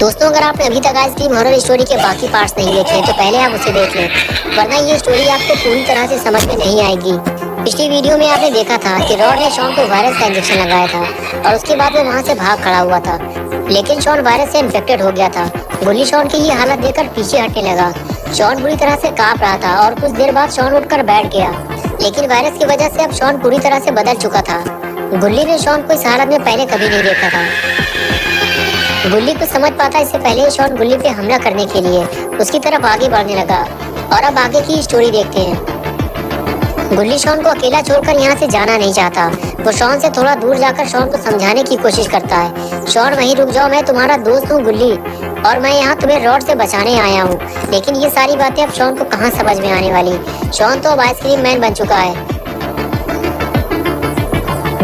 दोस्तों, अगर आपने अभी तक आइसक्रीम हॉरर स्टोरी के बाकी पार्ट्स नहीं देखे तो पहले आप उसे देख लें, वरना ये स्टोरी आपको पूरी तरह से समझ में नहीं आएगी। पिछली वीडियो में आपने देखा था कि रॉड ने शॉन को वायरस का इंजेक्शन लगाया था और उसके बाद वो वहाँ से भाग खड़ा हुआ था, लेकिन शॉन वायरस से इन्फेक्टेड हो गया था। गुल्ली शॉन की ये हालत देखकर पीछे हटने लगा। शॉन बुरी तरह से कांप रहा था और कुछ देर बाद शॉन उठकर बैठ गया, लेकिन वायरस की वजह से अब शॉन पूरी तरह से बदल चुका था। गुल्ली ने शॉन को इस हालत में पहले कभी नहीं देखा था। गुल्ली कुछ समझ पाता इससे पहले शॉन गुल्ली पे हमला करने के लिए उसकी तरफ आगे बढ़ने लगा। और अब आगे की स्टोरी देखते हैं। गुल्ली शॉन को अकेला छोड़कर यहाँ से जाना नहीं चाहता। वो शॉन से थोड़ा दूर जाकर शॉन को समझाने की कोशिश करता है। शॉन, वहीं रुक जाओ, मैं तुम्हारा दोस्त हूँ गुल्ली, और मैं यहाँ तुम्हें रॉड से बचाने आया हूँ। लेकिन ये सारी बातें अब शॉन को कहाँ समझ में आने वाली। शॉन तो अब आइसक्रीम मैन बन चुका है।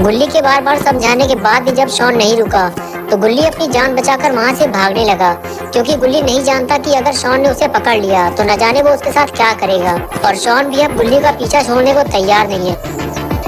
गुल्ली के बार बार समझाने के बाद भी जब शॉन नहीं रुका तो गुल्ली अपनी जान बचाकर वहाँ से भागने लगा, क्योंकि गुल्ली नहीं जानता कि अगर शॉन ने उसे पकड़ लिया तो न जाने वो उसके साथ क्या करेगा। और शॉन भी अब गुल्ली का पीछा छोड़ने को तैयार नहीं है।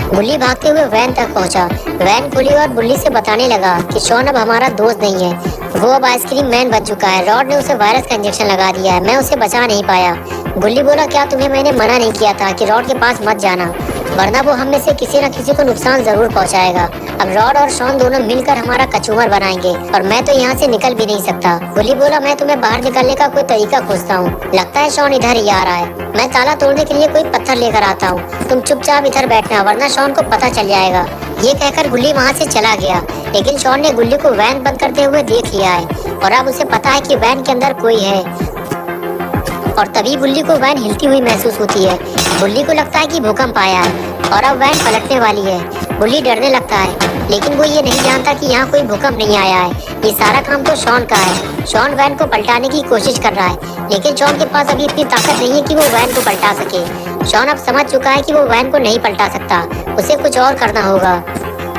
गुल्ली भागते हुए वैन तक पहुंचा। वैन खुली और गुल्ली से बताने लगा कि शॉन अब हमारा दोस्त नहीं है, वो अब आइसक्रीम मैन बन चुका है। रॉड ने उसे वायरस का इंजेक्शन लगा दिया है, मैं उसे बचा नहीं पाया। गुल्ली बोला, क्या तुम्हें मैंने मना नहीं किया था कि रॉड के पास मत जाना, वरना वो हम में से किसी न किसी को नुकसान जरूर पहुंचाएगा। अब रॉड और शॉन दोनों मिलकर हमारा कचूमर बनाएंगे और मैं तो यहाँ से निकल भी नहीं सकता। गुल्ली बोला, मैं तुम्हें बाहर निकलने का कोई तरीका खोजता हूँ। लगता है शॉन इधर ही आ रहा है। मैं ताला तोड़ने के लिए कोई पत्थर लेकर आता हूँ, तुम चुपचाप इधर बैठना, वरना शॉन को पता चल जाएगा। ये कहकर गुल्ली वहाँ से चला गया, लेकिन शॉन ने गुल्ली को वैन बंद करते हुए देख लिया है और अब उसे पता है कि वैन के अंदर कोई है। और तभी गुल्ली को वैन हिलती हुई महसूस होती है। गुल्ली को लगता है कि भूकंप आया है और अब वैन पलटने वाली है। गुल्ली डरने लगता है, लेकिन वो ये नहीं जानता कि यहाँ कोई भूकंप नहीं आया है। ये सारा काम तो शॉन का है। शॉन वैन को पलटाने की कोशिश कर रहा है, लेकिन शॉन के पास अभी इतनी ताकत नहीं है कि वो वैन को पलटा सके। शॉन अब समझ चुका है कि वो वैन को नहीं पलटा सकता, उसे कुछ और करना होगा।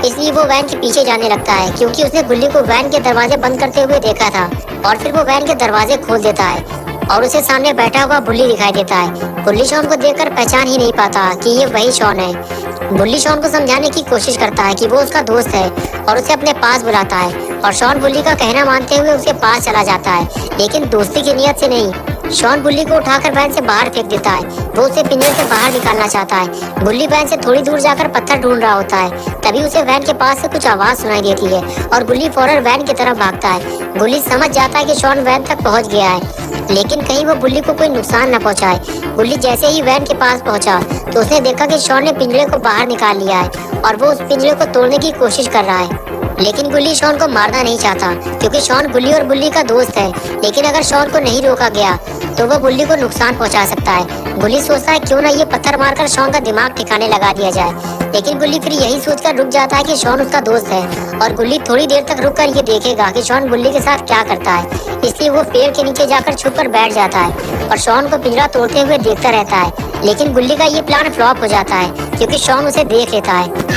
इसलिए वो वैन के पीछे जाने लगता है, क्योंकि उसने गुल्ली को वैन के दरवाजे बंद करते हुए देखा था। और फिर वो वैन के दरवाजे खोल देता है और उसे सामने बैठा हुआ बुल्ली दिखाई देता है। बुल्ली शॉन को देखकर पहचान ही नहीं पाता कि ये वही शॉन है। बुल्ली शॉन को समझाने की कोशिश करता है कि वो उसका दोस्त है और उसे अपने पास बुलाता है, और शॉन बुल्ली का कहना मानते हुए उसके पास चला जाता है, लेकिन दोस्ती की नियत से नहीं। शॉन बुल्ली को उठाकर वैन से बाहर फेंक देता है। वो उसे पिंजरे से बाहर निकालना चाहता है। बुल्ली वैन से थोड़ी दूर जाकर पत्थर ढूंढ रहा होता है। तभी उसे वैन के पास से कुछ आवाज सुनाई देती है और गुल्ली फौरन वैन की तरफ भागता है। गुल्ली समझ जाता है कि शॉन वैन तक पहुंच गया है, लेकिन कहीं वो बुल्ली को कोई नुकसान न पहुंचाए। गुल्ली जैसे ही वैन के पास पहुंचा तो उसने देखा कि शॉन ने पिंजरे को बाहर निकाल लिया है और वो उस पिंजरे को तोड़ने की कोशिश कर रहा है। लेकिन गुल्ली शॉन को मारना नहीं चाहता, क्योंकि शॉन गुल्ली और बुल्ली का दोस्त है। लेकिन अगर शॉन को नहीं रोका गया तो वो बुल्ली को नुकसान पहुंचा सकता है। गुल्ली सोचता है क्यों ना ये पत्थर मारकर शॉन का दिमाग ठिकाने लगा दिया जाए, लेकिन गुल्ली फिर यही सोचकर रुक जाता है कि शॉन उसका दोस्त है और गुल्ली थोड़ी देर तक रुककर ये देखेगा कि शॉन बुल्ली के साथ क्या करता है। इसलिए वो पेड़ के नीचे जाकर छुपकर बैठ जाता है और शॉन को पिंजरा तोड़ते हुए देखता रहता है। लेकिन गुल्ली का ये प्लान फ्लॉप हो जाता है, क्योंकि शॉन उसे देख लेता है।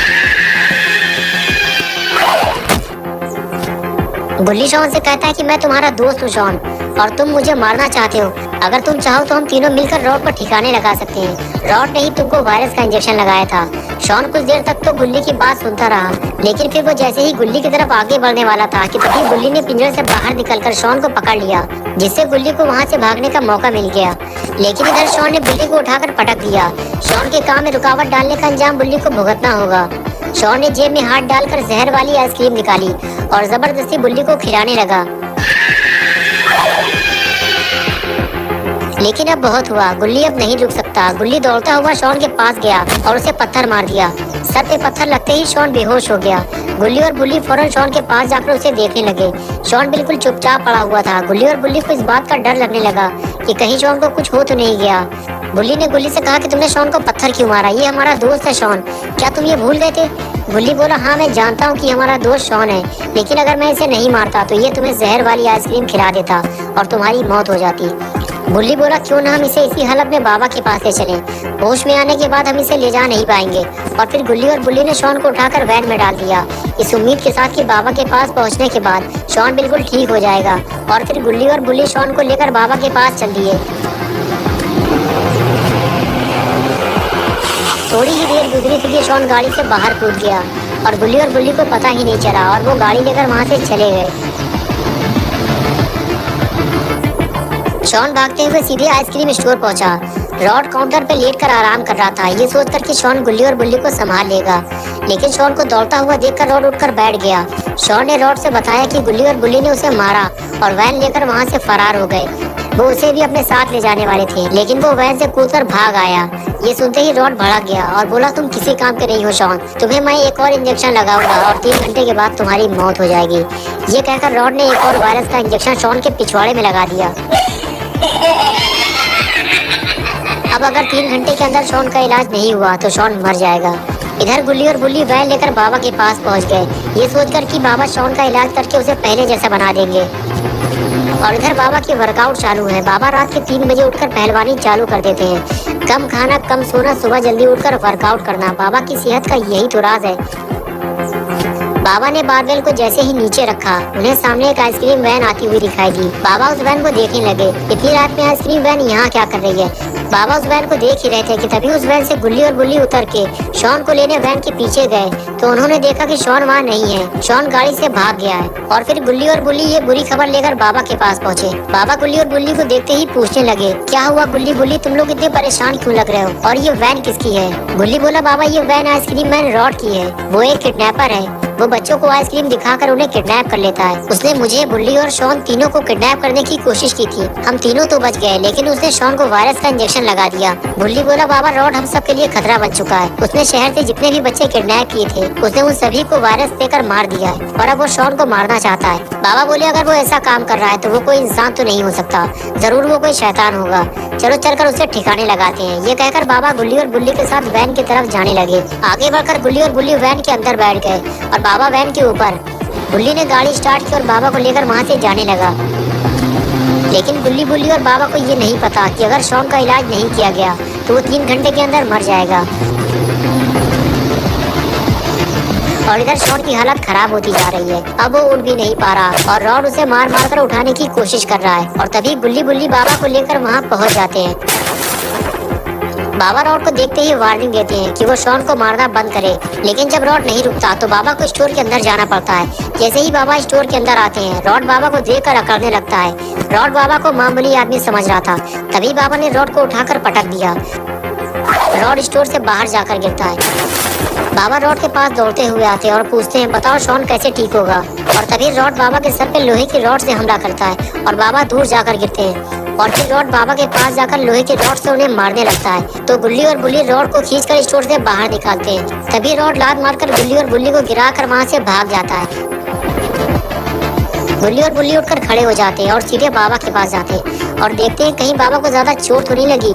गुल्ली शॉन से कहता है कि मैं तुम्हारा दोस्त हूँ शॉन, और तुम मुझे मारना चाहते हो। अगर तुम चाहो तो हम तीनों मिलकर रॉड को ठिकाने लगा सकते हैं। रॉड ने ही तुमको वायरस का इंजेक्शन लगाया था। शॉन कुछ देर तक तो गुल्ली की बात सुनता रहा, लेकिन फिर वो जैसे ही गुल्ली की तरफ आगे बढ़ने वाला था कि तभी गुल्ली ने पिंजरे से बाहर निकलकर शॉन को पकड़ लिया, जिससे गुल्ली को वहाँ से भागने का मौका मिल गया। लेकिन इधर शॉन ने गुल्ली को उठाकर पटक दिया। शॉन के काम में रुकावट डालने का अंजाम गुल्ली को भुगतना होगा। शॉन ने जेब में हाथ डालकर जहर वाली आइसक्रीम निकाली और जबरदस्ती गुल्ली को खिलाने लगा। लेकिन अब बहुत हुआ, गुल्ली अब नहीं रुक सकता। गुल्ली दौड़ता हुआ शॉन के पास गया और उसे पत्थर मार दिया। सर पे पत्थर लगते ही शॉन बेहोश हो गया। गुल्ली और बुल्ली फौरन शॉन के पास जाकर उसे देखने लगे। शॉन बिल्कुल चुपचाप पड़ा हुआ था। गुल्ली और बुल्ली को इस बात का डर लगने लगा कि कहीं शॉन को कुछ हो तो नहीं गया। बुल्ली ने गुल्ली से कहा कि तुमने शॉन को पत्थर क्यों मारा, ये हमारा दोस्त है शॉन, क्या तुम ये भूल गए थे? गुल्ली बोला, हाँ मैं जानता हूँ कि हमारा दोस्त शॉन है, लेकिन अगर मैं इसे नहीं मारता तो ये तुम्हें जहर वाली आइसक्रीम खिला देता और तुम्हारी मौत हो जाती। बुल्ली बोला, क्यों ना हम इसे इसी हालत में बाबा के पास ले चलें, होश में आने के बाद हम इसे ले जा नहीं पाएंगे। और फिर गुल्ली और बुल्ली ने शॉन को उठाकर वैन में डाल दिया, इस उम्मीद के साथ कि बाबा के पास पहुंचने के बाद शॉन बिल्कुल ठीक हो जाएगा। और फिर गुल्ली और बुल्ली शॉन को लेकर बाबा के पास चल दिए। थोड़ी ही देर गुजरी थी कि शॉन गाड़ी से बाहर कूद गया और गुल्ली को पता ही नहीं चला और वो गाड़ी लेकर वहाँ से चले गए। शॉन भागते हुए सीधे आइसक्रीम स्टोर पहुंचा। रॉड काउंटर पे लेट कर आराम कर रहा था, ये सोचकर कि शॉन गुल्ली और बुल्ली को संभाल लेगा। लेकिन शॉन को दौड़ता हुआ देखकर रॉड उठकर बैठ गया। शॉन ने रॉड से बताया कि गुल्ली और बुल्ली ने उसे मारा और वैन लेकर वहां से फरार हो गए। वो उसे भी अपने साथ ले जाने वाले थे, लेकिन वो वैन से कूदकर भाग आया। ये सुनते ही रॉड भड़क गया और बोला, तुम किसी काम के नहीं हो शॉन, तुम्हें मैं एक और इंजेक्शन लगाऊंगा और 3 घंटे के बाद तुम्हारी मौत हो जाएगी। ये कहकर रॉड ने एक और वायरस का इंजेक्शन शॉन के पिछवाड़े में लगा दिया। अब अगर 3 घंटे के अंदर शॉन का इलाज नहीं हुआ तो शॉन मर जाएगा। इधर गुल्ली और बुल्ली वैन लेकर बाबा के पास पहुंच गए, ये सोचकर कि बाबा शॉन का इलाज करके उसे पहले जैसा बना देंगे। और इधर बाबा की वर्कआउट चालू है। बाबा रात के 3 बजे उठकर पहलवानी चालू कर देते हैं। कम खाना, कम सोना, सुबह जल्दी उठकर वर्कआउट करना, बाबा की सेहत का यही तो राज है। बाबा ने बारबेल को जैसे ही नीचे रखा, उन्हें सामने एक आइसक्रीम वैन आती हुई दिखाई दी। बाबा उस वैन को देखने लगे। इतनी रात में आइसक्रीम वैन यहाँ क्या कर रही है? बाबा उस वैन को देख ही रहे थे कि तभी उस वैन से गुल्ली और बुल्ली उतर के शॉन को लेने वैन के पीछे गए तो उन्होंने देखा कि शॉन वहाँ नहीं है। शॉन गाड़ी से भाग गया है। और फिर गुल्ली और बुल्ली ये बुरी खबर लेकर बाबा के पास पहुँचे। बाबा गुल्ली और बुल्ली को देखते ही पूछने लगे, क्या हुआ गुल्ली बुल्ली, तुम लोग इतने परेशान क्यों लग रहे हो? और ये वैन किसकी है? गुल्ली बोला, बाबा ये वैन आइसक्रीम वैन रॉड की है। वो एक किडनैपर है। वो बच्चों को आइसक्रीम दिखाकर उन्हें किडनैप कर लेता है। उसने मुझे, बुल्ली और शॉन तीनों को किडनैप करने की कोशिश की थी। हम तीनों तो बच गए, लेकिन उसने शॉन को वायरस का इंजेक्शन लगा दिया। बुल्ली बोला, बाबा रॉड हम सब के लिए खतरा बन चुका है। उसने शहर से जितने भी बच्चे किडनैप किए थे उसने उन सभी को वायरस देकर मार दिया है और अब वो शॉन को मारना चाहता है। बाबा बोले, अगर वो ऐसा काम कर रहा है तो वो कोई इंसान तो नहीं हो सकता, जरूर वो कोई शैतान होगा। चलो चलकर उसे ठिकाने लगाते हैं। ये कहकर बाबा गुल्ली और बुल्ली के साथ वैन की तरफ जाने लगे। आगे बढ़कर गुल्ली और बुल्ली वैन के अंदर बैठ गए और बाबा वैन के ऊपर। बुल्ली ने गाड़ी स्टार्ट की और बाबा को लेकर वहाँ से जाने लगा। लेकिन गुल्ली बुल्ली और बाबा को ये नहीं पता कि अगर शॉन का इलाज नहीं किया गया तो वो 3 घंटे के अंदर मर जाएगा। और इधर शॉन की हालत खराब होती जा रही है। अब वो उठ भी नहीं पा रहा और रॉड उसे मार मार कर उठाने की कोशिश कर रहा है। और तभी गुल्ली बुल्ली बाबा को लेकर वहाँ पहुँच जाते हैं। बाबा रॉड को देखते ही वार्निंग देते हैं कि वो शॉन को मारना बंद करे, लेकिन जब रॉड नहीं रुकता तो बाबा को स्टोर के अंदर जाना पड़ता है। जैसे ही बाबा स्टोर के अंदर आते हैं, रॉड बाबा को देखकर अकड़ने लगता है। रॉड बाबा को मामूली आदमी समझ रहा था, तभी बाबा ने रॉड को उठाकर पटक दिया। रॉड स्टोर से बाहर जाकर गिरता है। बाबा रॉड के पास दौड़ते हुए आते हैं और पूछते हैं, बताओ शॉन कैसे ठीक होगा? और तभी रॉड बाबा के सर पे लोहे की रॉड से हमला करता है और बाबा दूर जाकर गिरते हैं। और फिर रॉड बाबा के पास जाकर लोहे की रॉड से उन्हें मारने लगता है। तो गुल्ली और बुल्ली रॉड को खींचकर स्टोर से बाहर निकालते हैं। तभी रॉड लात मारकर गुल्ली और बुल्ली को गिराकर वहाँ से भाग जाता है। गुल्ली और बुल्ली उठकर खड़े हो जाते हैं और सीधे बाबा के पास जाते हैं और देखते हैं कहीं बाबा को ज्यादा चोट तो नहीं लगी।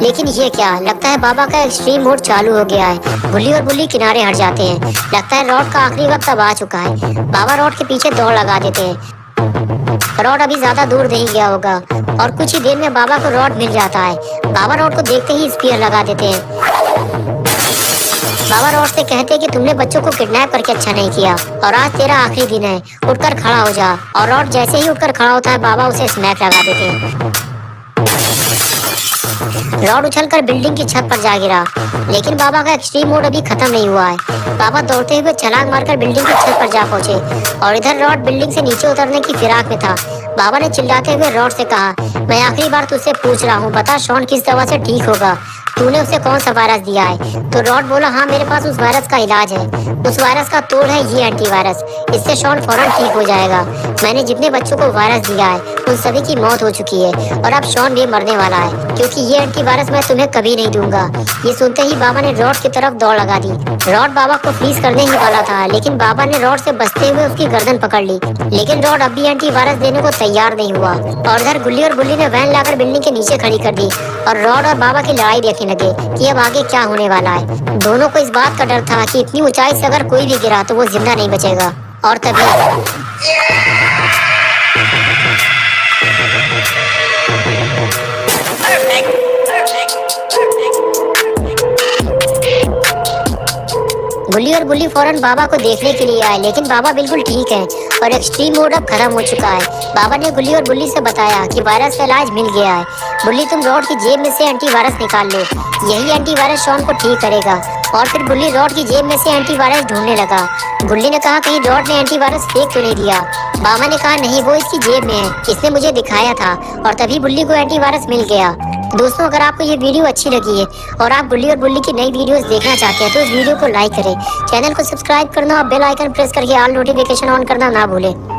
लेकिन ये क्या, लगता है बाबा का एक्सट्रीम मोड चालू हो गया है। गुल्ली और बुल्ली किनारे हट जाते हैं। लगता है रॉड का आखिरी वक्त अब आ चुका है। बाबा रॉड के पीछे दौड़ लगा देते हैं। रॉड अभी ज्यादा दूर नहीं गया होगा और कुछ ही देर में बाबा को रॉड मिल जाता है। बाबा रॉड को देखते ही स्पीयर लगा देते हैं। बाबा रॉड से कहते हैं कि तुमने बच्चों को किडनैप करके अच्छा नहीं किया और आज तेरा आखिरी दिन है, उठकर खड़ा हो जा। और रॉड जैसे ही उठकर खड़ा होता है, बाबा उसे स्मैक लगा देते हैं। रॉड उछलकर बिल्डिंग की छत पर जा गिरा, लेकिन बाबा का एक्सट्रीम मोड अभी खत्म नहीं हुआ है। बाबा दौड़ते हुए छलांग मारकर बिल्डिंग की छत पर जा पहुंचे और इधर रॉड बिल्डिंग से नीचे उतरने की फिराक में था। बाबा ने चिल्लाते हुए रॉड से कहा, मैं आखिरी बार तुझसे पूछ रहा हूँ, बता शॉन किस दवा से ठीक होगा? तूने उसे कौन सा वायरस दिया है? तो रॉड बोला, हाँ मेरे पास उस वायरस का इलाज है। उस वायरस का तोड़ है ये एंटीवायरस, इससे शॉन फौरन ठीक हो जाएगा। मैंने जितने बच्चों को वायरस दिया है उन सभी की मौत हो चुकी है और अब शॉन भी मरने वाला है, क्योंकि ये एंटीवायरस मैं तुम्हें कभी नहीं दूंगा। ये सुनते ही बाबा ने रॉड की तरफ दौड़ लगा दी। रॉड बाबा को फ्रीज करने ही वाला था, लेकिन बाबा ने रॉड से बचते हुए उसकी गर्दन पकड़ ली। लेकिन रॉड अब भी एंटीवायरस देने को तैयार नहीं हुआ और इधर गुल्ली और बुल्ली ने वैन लाकर बिल्डिंग के नीचे खड़ी कर दी और रॉड और बाबा की लड़ाई देखने लगे कि अब आगे क्या होने वाला है। दोनों को इस बात का डर था कि इतनी ऊंचाई से अगर कोई भी गिरा तो वो जिंदा नहीं बचेगा। और तभी गुल्ली और बुल्ली फौरन बाबा को देखने के लिए आए, लेकिन बाबा बिल्कुल ठीक है और एक्सट्रीम मोड अब खत्म हो चुका है। बाबा ने गुल्ली और बुल्ली से बताया कि वायरस का इलाज मिल गया है। बुल्ली, तुम रॉड की जेब में से एंटीवायरस निकाल लो, यही एंटीवायरस शॉन को ठीक करेगा। और फिर बुल्ली रॉड की जेब में से एंटीवायरस ढूंढने लगा। गुल्ली ने कहा, कहीं रॉड ने एंटीवायरस फेंक तो नहीं दिया। बाबा ने कहा, नहीं, वो इसकी जेब में है, इसने मुझे दिखाया था। और तभी बुल्ली को एंटीवायरस मिल गया। दोस्तों, अगर आपको ये वीडियो अच्छी लगी है और आप गुल्ली और बुल्ली की नई वीडियोस देखना चाहते हैं तो इस वीडियो को लाइक करें, चैनल को सब्सक्राइब करना और बेल आइकन प्रेस करके ऑल नोटिफिकेशन ऑन करना ना भूलें।